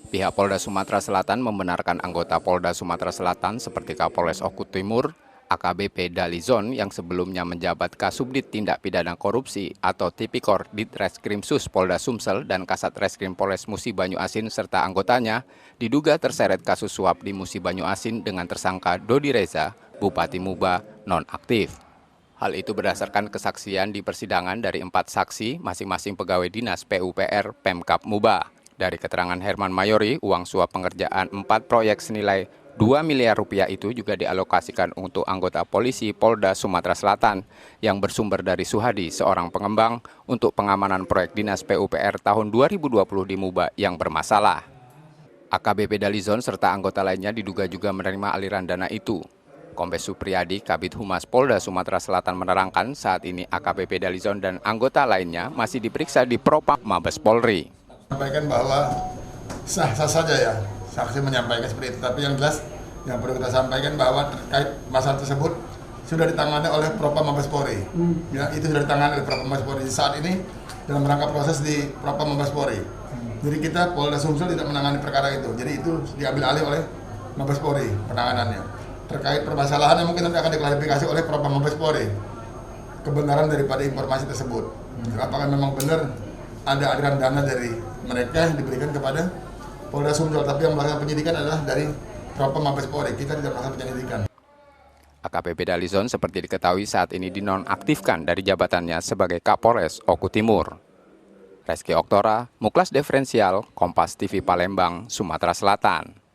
Pihak Polda Sumatera Selatan membenarkan anggota Polda Sumatera Selatan seperti Kapolres Oku Timur, AKBP Dalizon yang sebelumnya menjabat Kasubdit Tindak Pidana Korupsi atau Tipikor Ditreskrimsus Polda Sumsel dan Kasat Reskrim Polres Musi Banyu Asin serta anggotanya diduga terseret kasus suap di Musi Banyu Asin dengan tersangka Dodi Reza, Bupati Muba, nonaktif. Hal itu berdasarkan kesaksian di persidangan dari 4 saksi, masing-masing pegawai dinas PUPR Pemkab Muba. Dari keterangan Herman Mayori, uang suap pengerjaan 4 proyek senilai 2 miliar rupiah itu juga dialokasikan untuk anggota polisi Polda Sumatera Selatan yang bersumber dari Suhadi, seorang pengembang, untuk pengamanan proyek dinas PUPR tahun 2020 di Muba yang bermasalah. AKBP Dalizon serta anggota lainnya diduga juga menerima aliran dana itu. Kombes Supriyadi, Kabid Humas Polda Sumatera Selatan menerangkan saat ini AKBP Dalizon dan anggota lainnya masih diperiksa di Propam Mabes Polri. Sampaikan bahwa sah-sah saja ya, saksi menyampaikan seperti itu. Tapi yang jelas yang perlu kita sampaikan bahwa terkait masalah tersebut sudah ditangani oleh Propam Mabes Polri. Ya, itu sudah ditangani oleh Propam Mabes Polri saat ini dalam rangka proses di Propam Mabes Polri. Jadi kita Polda Sumsel tidak menangani perkara itu. Jadi itu diambil alih oleh Mabes Polri penanganannya. Terkait permasalahan yang mungkin nanti akan diklarifikasi oleh Propam Mabes Polri kebenaran daripada informasi tersebut. Apakah memang benar ada aliran dana dari mereka yang diberikan kepada Polda Sumsel, tapi yang melakukan penyidikan adalah dari Propam Mabes Polri. Kita tidak melakukan penyelidikan. AKBP Dalizon seperti diketahui saat ini dinonaktifkan dari jabatannya sebagai Kapolres Oku Timur. Reski Oktora, Muklas Diferensial, Kompas TV Palembang, Sumatera Selatan.